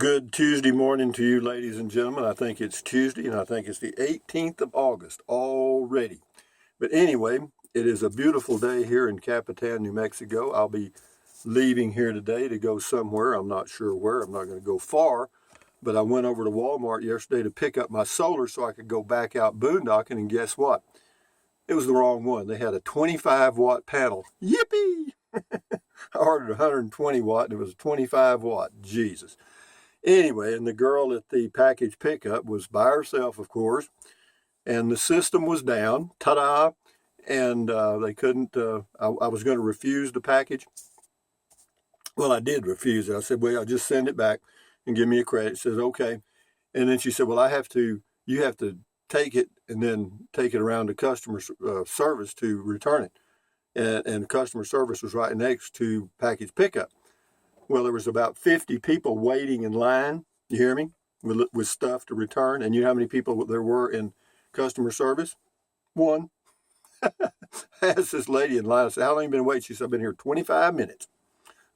Good Tuesday morning to you, ladies and gentlemen. I think it's Tuesday, and I think it's the 18th of August already. But anyway, it is a beautiful day here in Capitan, New Mexico. I'll be leaving here today to go somewhere. I'm not sure where. I'm not going to go far. But I went over to Walmart yesterday to pick up my solar so I could go back out boondocking, and guess what? It was the wrong one. They had a 25-watt panel. Yippee! I ordered 120 watt, and it was a 25 watt. Jesus. Anyway, and the girl at the package pickup was by herself, of course, and the system was down. Ta-da! And they couldn't, I was going to refuse the package. Well, I did refuse it. I said, well, I'll just send it back and give me a credit. She says, okay. And then she said, well, you have to take it and then take it around to customer service to return it. And customer service was right next to package pickup. Well, there was about 50 people waiting in line, you hear me, with stuff to return. And you know how many people there were in customer service? One. I asked this lady in line, I said, how long have you been waiting? She said, I've been here 25 minutes.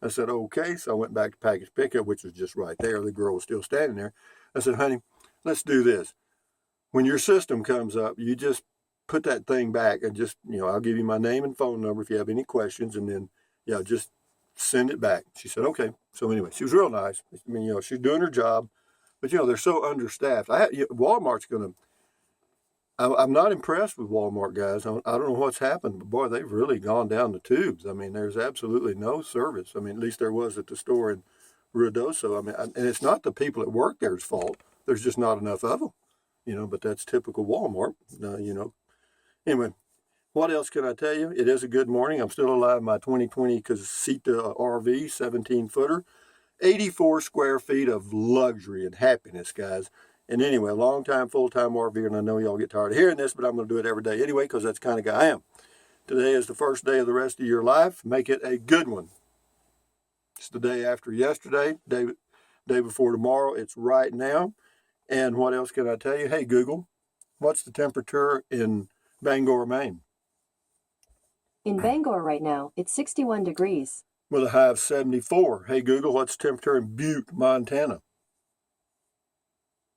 I said, okay. So I went back to package pickup, which was just right there. The girl was still standing there. I said, honey, let's do this. When your system comes up, you just put that thing back and just, I'll give you my name and phone number if you have any questions. And then, just send it back. She said, okay. So anyway, she was real nice. I mean, she's doing her job, but they're so understaffed. Walmart's I'm not impressed with Walmart, guys. I don't know what's happened, but boy, they've really gone down the tubes. I mean, there's absolutely no service. I mean, at least there was at the store in Ruidoso. I mean, and it's not the people that work there's fault. There's just not enough of them, but that's typical Walmart, Anyway, what else can I tell you? It is a good morning. I'm still alive in my 2020 Casita RV, 17-footer, 84 square feet of luxury and happiness, guys. And anyway, a long-time, full-time RV, and I know y'all get tired of hearing this, but I'm going to do it every day anyway because that's the kind of guy I am. Today is the first day of the rest of your life. Make it a good one. It's the day after yesterday, day before tomorrow. It's right now. And what else can I tell you? Hey, Google, what's the temperature in Bangor, Maine? In Bangor right now, it's 61 degrees. With a high of 74. Hey, Google, what's the temperature in Butte, Montana?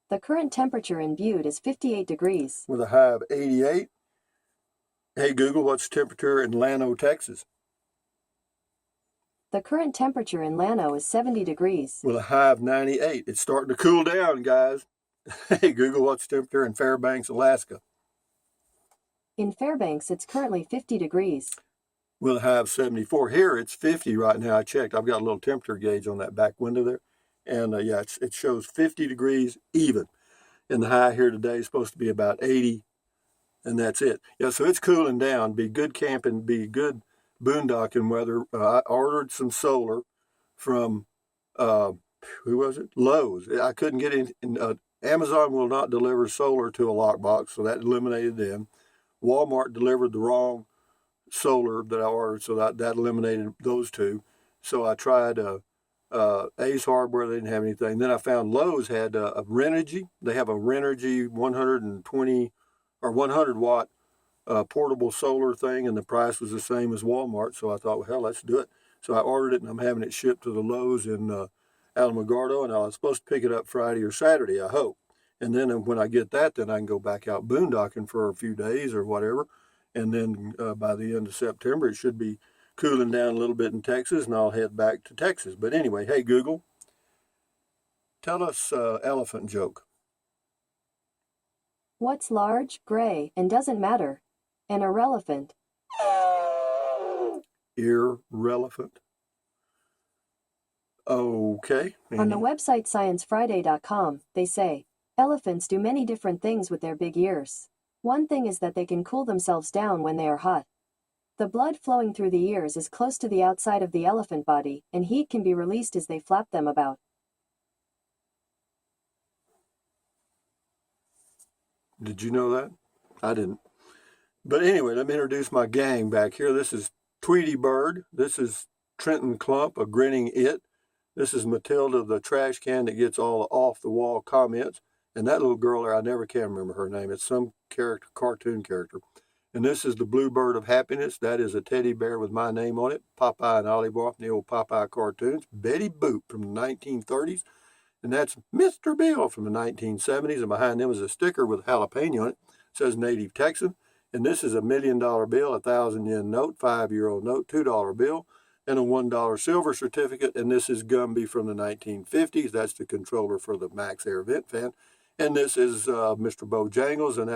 The current temperature in Butte is 58 degrees. With a high of 88. Hey, Google, what's the temperature in Llano, Texas? The current temperature in Llano is 70 degrees. With a high of 98. It's starting to cool down, guys. Hey, Google, what's the temperature in Fairbanks, Alaska? In Fairbanks, it's currently 50 degrees. With a high of 74. Here, it's 50 right now. I checked. I've got a little temperature gauge on that back window there. And it shows 50 degrees even. And the high here today is supposed to be about 80. And that's it. Yeah, so it's cooling down. Be good camping, be good boondocking weather. I ordered some solar from, who was it? Lowe's. I couldn't get in. Amazon will not deliver solar to a lockbox, so that eliminated them. Walmart delivered the wrong solar that I ordered, so that eliminated those two. So I tried Ace Hardware. They didn't have anything. Then I found Lowe's had a Renogy. They have a Renogy 120 or 100 watt portable solar thing, and the price was the same as Walmart. So I thought, well, hell, let's do it. So I ordered it, and I'm having it shipped to the Lowe's in Alamogordo, and I was supposed to pick it up Friday or Saturday, I hope. And then when I get that, then I can go back out boondocking for a few days or whatever. And then by the end of September, it should be cooling down a little bit in Texas, and I'll head back to Texas. But anyway, hey, Google, tell us elephant joke. What's large, gray, and doesn't matter? An irrelevant. Irrelevant. Okay. On the website sciencefriday.com, they say, elephants do many different things with their big ears. One thing is that they can cool themselves down when they are hot. The blood flowing through the ears is close to the outside of the elephant body, and heat can be released as they flap them about. Did you know that? I didn't. But anyway, let me introduce my gang back here. This is Tweety Bird. This is Trenton Clump, a grinning it. This is Matilda, the trash can that gets all the off-the-wall comments. And that little girl there, I never can remember her name. It's some character, cartoon character. And this is the Bluebird of Happiness. That is a teddy bear with my name on it. Popeye and Ollie Boy from the old Popeye cartoons. Betty Boop from the 1930s. And that's Mr. Bill from the 1970s. And behind them is a sticker with jalapeno on it. It says Native Texan. And this is a $1 million bill, a 1,000 yen note, 5-year-old note, $2 bill, and a $1 silver certificate. And this is Gumby from the 1950s. That's the controller for the Max Air Vent fan. And this is Mr. Bojangles, and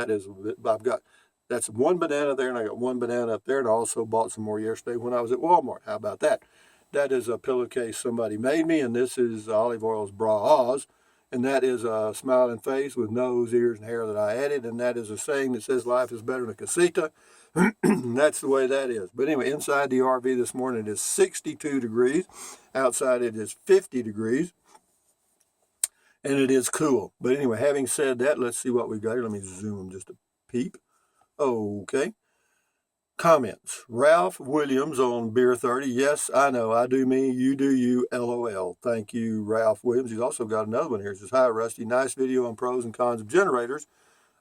that's one banana there, and I got one banana up there, and I also bought some more yesterday when I was at Walmart. How about that? That is a pillowcase somebody made me, and this is Olive Oil's Bra Oz, and that is a smiling face with nose, ears, and hair that I added, and that is a saying that says life is better than a casita. That's the way that is. But anyway, inside the RV this morning, it is 62 degrees. Outside, it is 50 degrees. And it is cool. But anyway, having said that, let's see what we got here. Let me zoom just a peep. Okay. Comments. Ralph Williams on Beer 30. Yes, I know. I do me. You do you. LOL. Thank you, Ralph Williams. He's also got another one here. It says, hi, Rusty. Nice video on pros and cons of generators.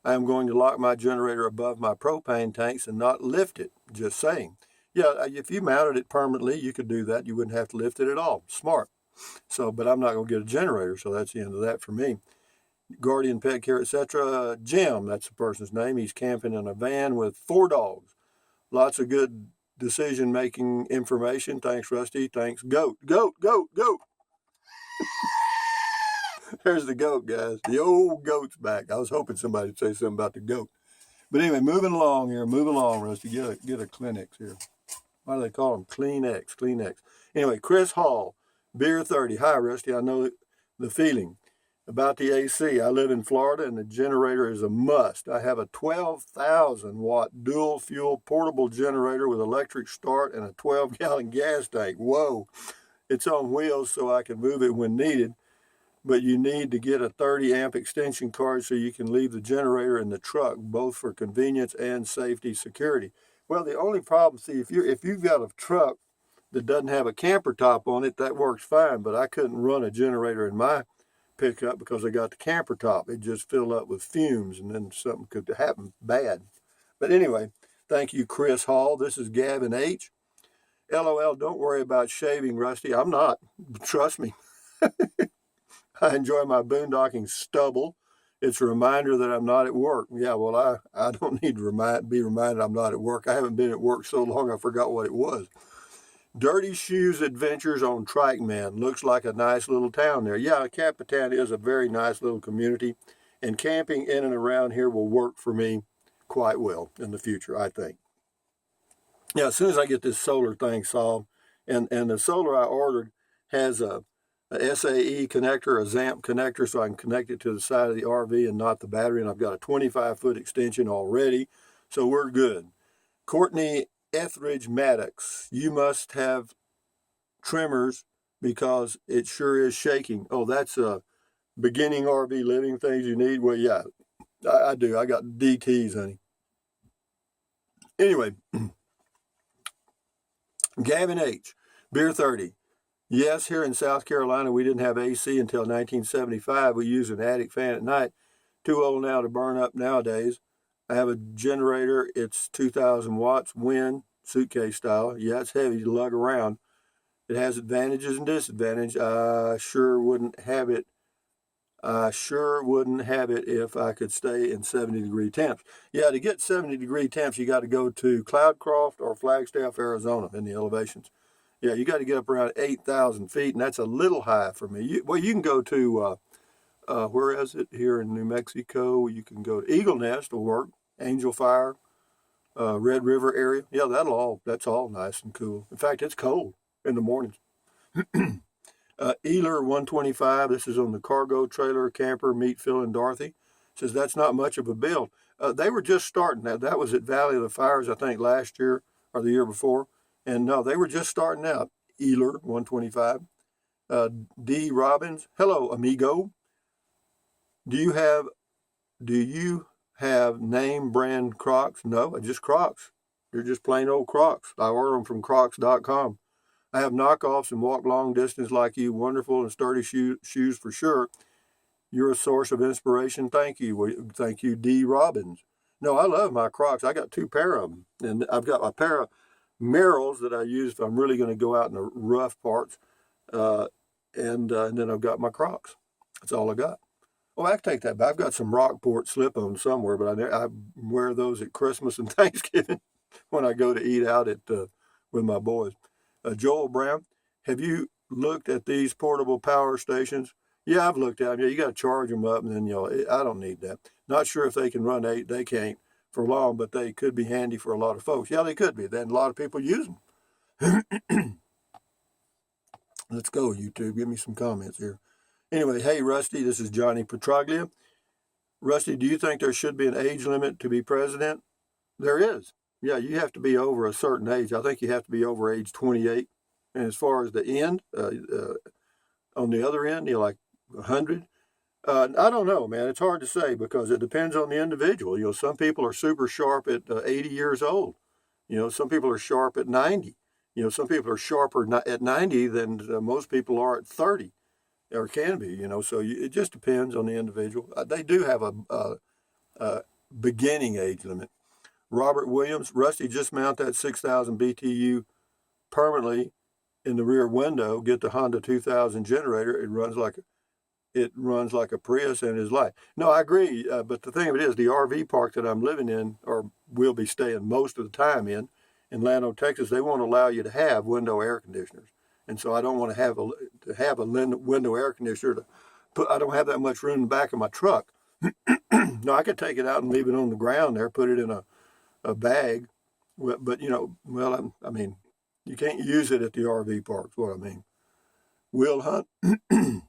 I am going to lock my generator above my propane tanks and not lift it. Just saying. Yeah, if you mounted it permanently, you could do that. You wouldn't have to lift it at all. Smart. So, but I'm not going to get a generator, so that's the end of that for me. Guardian Pet Care, etc. Jim, that's the person's name. He's camping in a van with 4 dogs. Lots of good decision-making information. Thanks, Rusty. Thanks, Goat. Goat, goat, goat. There's the goat, guys. The old goat's back. I was hoping somebody would say something about the goat. But anyway, moving along here. Moving along, Rusty. Get a Kleenex here. Why do they call them? Kleenex. Kleenex. Anyway, Chris Hall. Beer 30. Hi, Rusty. I know the feeling about the AC. I live in Florida, and the generator is a must. I have a 12,000-watt dual-fuel portable generator with electric start and a 12-gallon gas tank. Whoa. It's on wheels, so I can move it when needed, but you need to get a 30-amp extension cord so you can leave the generator in the truck, both for convenience and safety security. Well, the only problem, see, if you've got a truck that doesn't have a camper top on it, that works fine, but I couldn't run a generator in my pickup because I got the camper top. It just filled up with fumes, and then something could happen bad. But anyway, thank you, Chris Hall. This is Gavin H. LOL, don't worry about shaving, Rusty. I'm not. Trust me. I enjoy my boondocking stubble. It's a reminder that I'm not at work. Yeah, well, I don't need to be reminded I'm not at work. I haven't been at work so long I forgot what it was. Dirty Shoes Adventures on Trike Man. Looks like a nice little town there. Yeah, Capitan is a very nice little community, and camping in and around here will work for me quite well in the future, I think. Yeah, as soon as I get this solar thing solved, and the solar I ordered has a SAE connector, a ZAMP connector, so I can connect it to the side of the RV and not the battery, and I've got a 25-foot extension already, so we're good. Courtney Etheridge Maddox, you must have trimmers because it sure is shaking. Oh, that's a beginning RV living things you need? Well, yeah, I do. I got DTs, honey. Anyway, Gavin H., Beer 30. Yes, here in South Carolina, we didn't have AC until 1975. We used an attic fan at night. Too old now to burn up nowadays. I have a generator. It's 2,000 watts, wind, suitcase style. Yeah, it's heavy to lug around. It has advantages and disadvantages. I sure wouldn't have it if I could stay in 70-degree temps. Yeah, to get 70-degree temps, you got to go to Cloudcroft or Flagstaff, Arizona in the elevations. Yeah, you got to get up around 8,000 feet, and that's a little high for me. You can go to, where is it? Here in New Mexico, you can go to Eagle Nest will work. Angel Fire, Red River area. Yeah, that's all nice and cool. In fact, it's cold in the mornings. Ealer 125, this is on the cargo trailer camper, meet Phil and Dorothy. Says that's not much of a build. They were just starting that. That was at Valley of the Fires, I think, last year or the year before. And no, they were just starting out. Ealer 125. D. Robbins, hello, amigo. Do you have name brand Crocs? No, just Crocs. They're just plain old Crocs. I order them from crocs.com. I have knockoffs and walk long distance like you. Wonderful and sturdy shoes for sure. You're a source of inspiration. Thank you. Thank you, D. Robbins. No, I love my Crocs. I got 2 pair of them. And I've got a pair of Merrells that I use if I'm really going to go out in the rough parts. And then I've got my Crocs. That's all I got. Oh, I can take that back. I've got some Rockport slip-ons somewhere, but I wear those at Christmas and Thanksgiving when I go to eat out at with my boys. Joel Brown, have you looked at these portable power stations? Yeah, I've looked at them. Yeah, you got to charge them up, and then I don't need that. Not sure if they can run 8. They can't for long, but they could be handy for a lot of folks. Yeah, they could be. Then a lot of people use them. Let's go, YouTube. Give me some comments here. Anyway, hey, Rusty, this is Johnny Petraglia. Rusty, do you think there should be an age limit to be president? There is. Yeah, you have to be over a certain age. I think you have to be over age 28. And as far as the end, on the other end, like 100. I don't know, man. It's hard to say because it depends on the individual. Some people are super sharp at 80 years old. Some people are sharp at 90. Some people are sharper at 90 than most people are at 30. Or can be, so it just depends on the individual. They do have a beginning age limit. Robert Williams, Rusty, just mount that 6,000 BTU permanently in the rear window. Get the Honda 2000 generator. It runs like a Prius and is light. No, I agree. But the thing of it is, the RV park that I'm living in, or will be staying most of the time in Lano, Texas, they won't allow you to have window air conditioners. And so I don't want to have a window air conditioner to put. I don't have that much room in the back of my truck. No, I could take it out and leave it on the ground there, put it in a bag. But I mean, you can't use it at the RV parks. What I mean. Will Hunt. It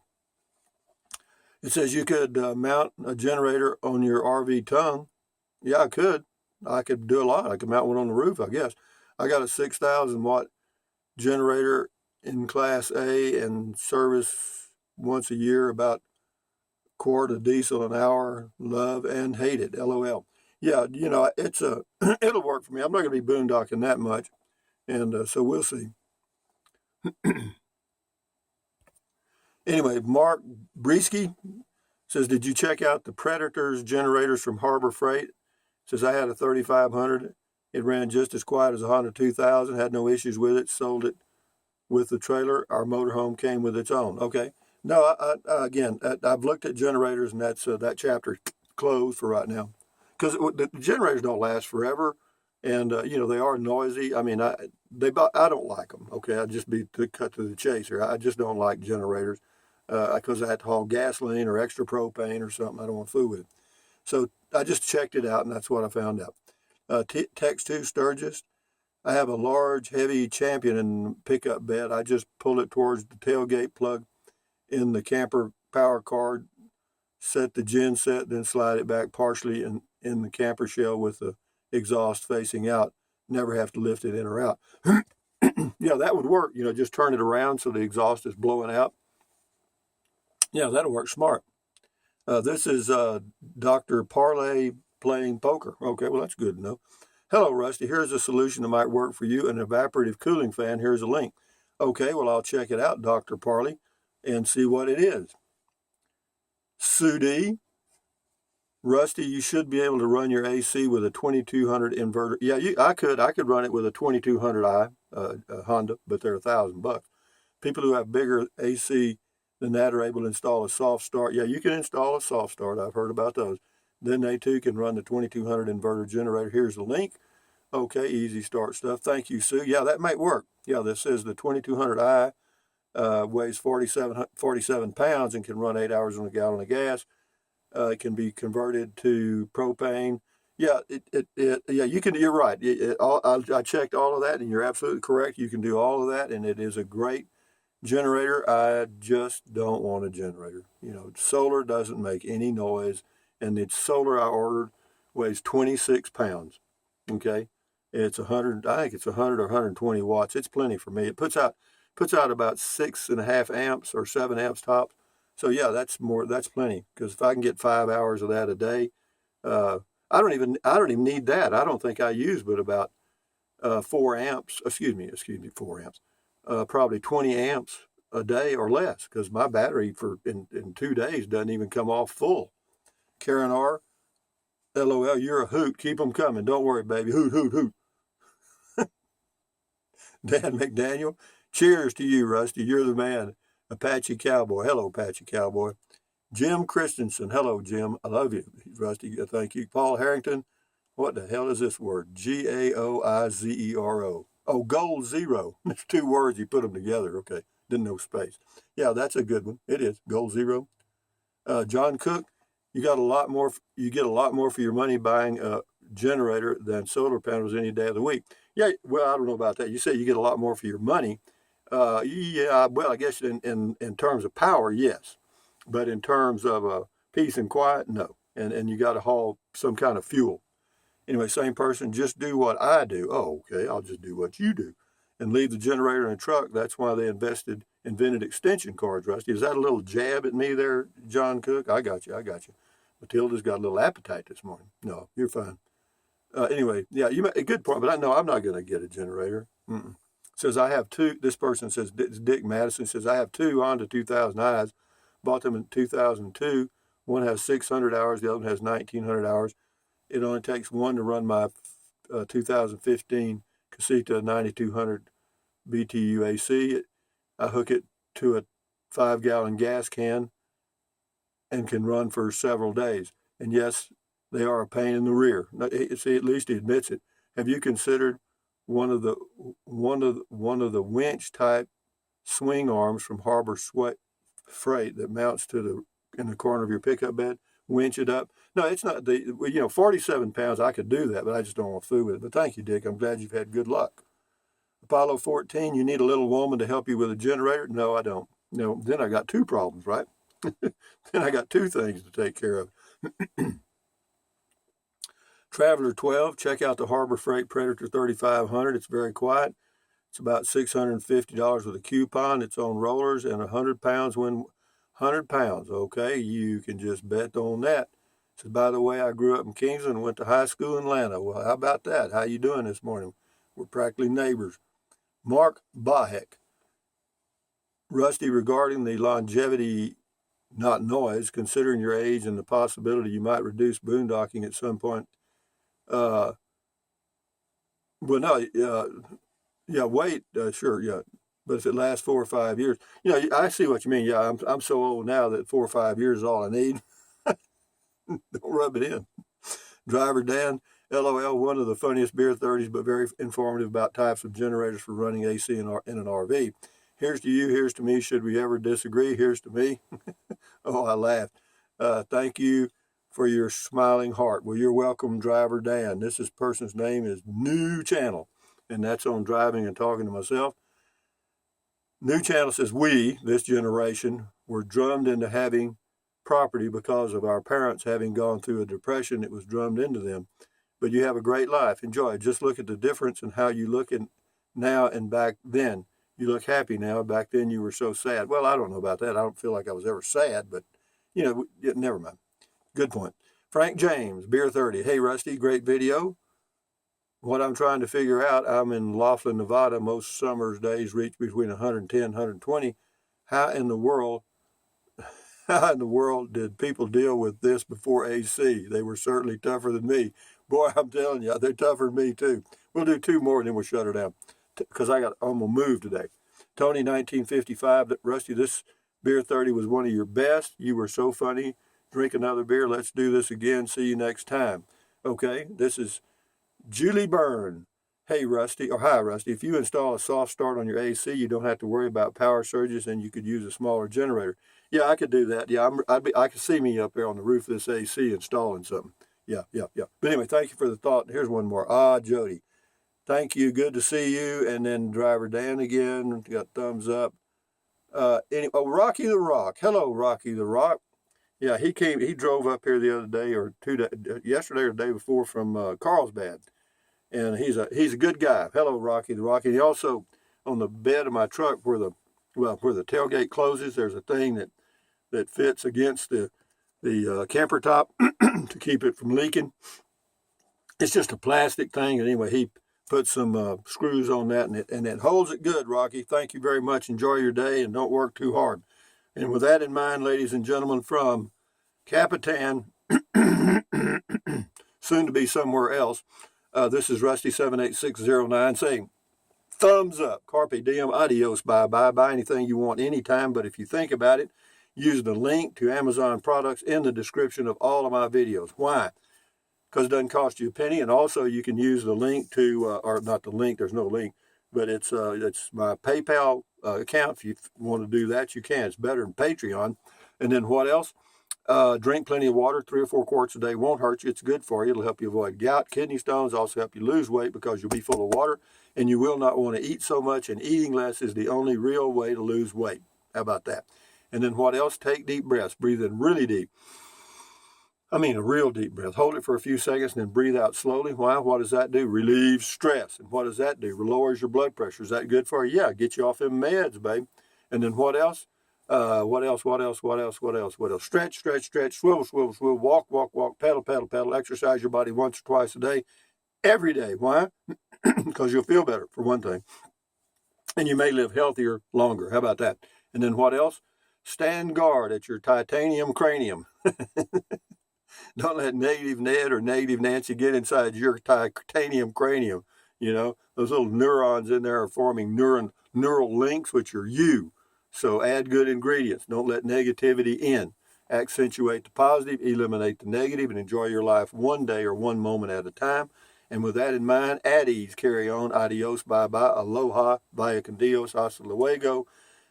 says you could mount a generator on your RV tongue. Yeah, I could. I could do a lot. I could mount one on the roof, I guess. I got a 6,000 watt generator in Class A and service once a year, about a quart of diesel an hour. Love and hate it. LOL. Yeah, it's it'll work for me. I'm not going to be boondocking that much, and so we'll see. Anyway, Mark Brisky says, did you check out the Predators generators from Harbor Freight? Says, I had a 3500. It ran just as quiet as a Honda 2000. Had no issues with it. Sold it with the trailer. Our motorhome came with its own. Okay. No, again, I've looked at generators, and that's that chapter closed for right now, because the generators don't last forever, and they are noisy. I mean, I don't like them. Okay, I'd just be to cut to the chase here. I just don't like generators because I have to haul gasoline or extra propane or something. I don't want to fool with it. So I just checked it out, and that's what I found out. Text 2 Sturgis. I have a large, heavy Champion in pickup bed. I just pull it towards the tailgate plug in the camper power cord, set the gen set, then slide it back partially in the camper shell with the exhaust facing out. Never have to lift it in or out. Yeah, that would work. Just turn it around so the exhaust is blowing out. Yeah, that'll work smart. This is Dr. Parlay playing poker. Okay, well, that's good to know. Hello, Rusty. Here's a solution that might work for you. An evaporative cooling fan. Here's a link. Okay, well, I'll check it out, Dr. Parley, and see what it is. Sudi, Rusty, you should be able to run your AC with a 2200 inverter. Yeah, I could run it with a 2200i Honda, but they're $1,000. People who have bigger AC than that are able to install a soft start. Yeah, you can install a soft start. I've heard about those. Then they too can run the 2200 inverter generator. Here's the link. Okay, easy start stuff. Thank you, Sue. Yeah, that might work. Yeah, this says the 2200i weighs 47 pounds and can run 8 hours on a gallon of gas. It can be converted to propane. Yeah, yeah, you can. You're right. I checked all of that, and you're absolutely correct. You can do all of that, and it is a great generator. I just don't want a generator. Solar doesn't make any noise, and the solar I ordered weighs 26 pounds. Okay, it's 100. I think it's 100 or 120 watts. It's plenty for me. It puts out about 6.5 amps or 7 amps tops. So yeah, that's plenty. Because if I can get 5 hours of that a day, I don't even need that. I don't think I use but about 4 amps. Excuse me, 4 amps. Probably 20 amps a day or less, because my battery in 2 days doesn't even come off full. Karen R, LOL, you're a hoot. Keep them coming. Don't worry, baby. Hoot, hoot, hoot. Dan McDaniel, cheers to you, Rusty. You're the man. Apache Cowboy. Hello, Apache Cowboy. Jim Christensen. Hello, Jim. I love you. Rusty, thank you. Paul Harrington. What the hell is this word? Gaoizero. Oh, gold zero. It's two words. You put them together. Okay. Didn't know space. Yeah, that's a good one. It is. Gold zero. John Cook, you got a lot more. You get a lot more for your money buying a generator than solar panels any day of the week. Yeah, well, I don't know about that. You say you get a lot more for your money. Yeah, well, I guess in terms of power, yes, but in terms of peace and quiet, no. And you got to haul some kind of fuel. Anyway, same person, just do what I do. Oh, okay, I'll just do what you do, and leave the generator in a truck. That's why they invented extension cords, Rusty. Is that a little jab at me there, John Cook? I got you. I got you. Matilda's got a little appetite this morning. No, you're fine. Anyway, yeah, you make a good point, but I know I'm not going to get a generator. Says I have two. This person says, Dick Madison says, I have two Honda 2000Is. Bought them in 2002. One has 600 hours. The other one has 1,900 hours. It only takes one to run my 2015 Casita 9200 BTU AC. I hook it to a 5-gallon gas can and can run for several days. And yes, they are a pain in the rear. See, at least he admits it. Have you considered one of the winch type swing arms from Harbor Freight that mounts to in the corner of your pickup bed? Winch it up. No, it's not 47 pounds. I could do that, but I just don't want to fool with it. But thank you, Dick. I'm glad you've had good luck. Apollo 14, you need a little woman to help you with a generator? No, I don't. No, then I got two problems, right? Then I got two things to take care of. Traveler 12, check out the Harbor Freight Predator 3500. It's very quiet. It's about $650 with a coupon. It's on rollers and 100 pounds when 100 pounds. Okay, you can just bet on that. So, by the way, I grew up in Kingston and went to high school in Atlanta. Well, how about that? How you doing this morning? We're practically neighbors. Mark Bahek. Rusty, regarding the longevity, not noise, considering your age and the possibility you might reduce boondocking at some point. Well, no, yeah, wait, sure, yeah. But if it lasts 4 or 5 years, I see what you mean. Yeah, I'm so old now that 4 or 5 years is all I need. Don't rub it in. Driver Dan, LOL, one of the funniest beer 30s, but very informative about types of generators for running AC in an RV. Here's to you, here's to me. Should we ever disagree? Here's to me. Oh, I laughed. Thank you for your smiling heart. Well, you're welcome, Driver Dan. This person's name is New Channel, and that's on Driving and Talking to Myself. New Channel says, we, this generation, were drummed into having property because of our parents having gone through a depression. It was drummed into them. But you have a great life. Enjoy. Just look at the difference in how you look in now and back then. You look happy now. Back then you were so sad. Well, I don't know about that. I don't feel like I was ever sad, but, never mind. Good point. Frank James, Beer 30. Hey, Rusty, great video. What I'm trying to figure out, I'm in Laughlin, Nevada. Most summer's days reach between 110, 120. How in the world did people deal with this before AC? They were certainly tougher than me. Boy, I'm telling you, they're tougher than me too. We'll do two more and then we'll shut her down because I'm going to move today. Tony, 1955. Rusty, this Beer 30 was one of your best. You were so funny. Drink another beer. Let's do this again. See you next time. Okay, this is Julie Byrne. Hey, Rusty, or hi, Rusty. If you install a soft start on your AC, you don't have to worry about power surges and you could use a smaller generator. Yeah, I could do that. Yeah, I could see me up there on the roof of this AC installing something. Yeah. But anyway, thank you for the thought. Here's one more. Jody. Thank you. Good to see you. And then Driver Dan again. Got thumbs up. Rocky the Rock. Hello, Rocky the Rock. Yeah, he drove up here the other day or yesterday or the day before from Carlsbad. And he's a good guy. Hello, Rocky the Rock. And he also, on the bed of my truck where the tailgate closes, there's a thing that fits against the camper top to keep it from leaking. It's just a plastic thing. And anyway, he put some screws on that and it holds it good, Rocky. Thank you very much. Enjoy your day and don't work too hard. And with that in mind, ladies and gentlemen, from Capitan, soon to be somewhere else, this is Rusty 78609 saying, thumbs up, carpe diem, adios, bye-bye, buy anything you want anytime, but if you think about it, use the link to Amazon products in the description of all of my videos. Why? Because it doesn't cost you a penny, and also you can use the link to, or not the link, there's no link, but it's my PayPal account. If you want to do that, you can. It's better than Patreon. And then what else? Drink plenty of water. 3 or 4 quarts a day won't hurt you. It's good for you. It'll help you avoid gout, kidney stones, also help you lose weight because you'll be full of water, and you will not want to eat so much, and eating less is the only real way to lose weight. How about that? And then what else? Take deep breaths. Breathe in really deep. I mean a real deep breath. Hold it for a few seconds and then breathe out slowly. Why? What does that do? Relieves stress. And what does that do? Lowers your blood pressure. Is that good for you? Yeah, get you off them meds, babe. And then what else? What else? Stretch, swivel, walk, pedal. Exercise your body once or twice a day, every day. Why? Because you'll feel better, for one thing. And you may live healthier longer. How about that? And then what else? Stand guard at your titanium cranium. Don't let negative Ned or negative Nancy get inside your titanium cranium. You know, those little neurons in there are forming neural links, which are you. So add good ingredients. Don't let negativity in. Accentuate the positive, eliminate the negative, and enjoy your life one day or one moment at a time. And with that in mind, at ease, carry on, adios, bye-bye, aloha, vaya con Dios, hasta luego.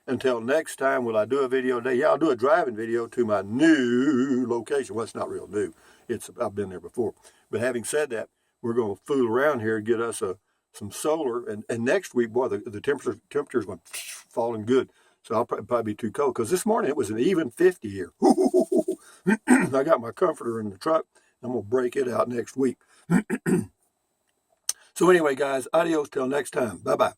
Until next time, will I do a video today? Yeah, I'll do a driving video to my new location. Well, it's not real new. I've been there before. But having said that, we're going to fool around here and get us some solar. And next week, boy, the temperature's going to falling good. So I'll probably be too cold. Because this morning, it was an even 50 here. I got my comforter in the truck. I'm going to break it out next week. So anyway, guys, adios till next time. Bye-bye.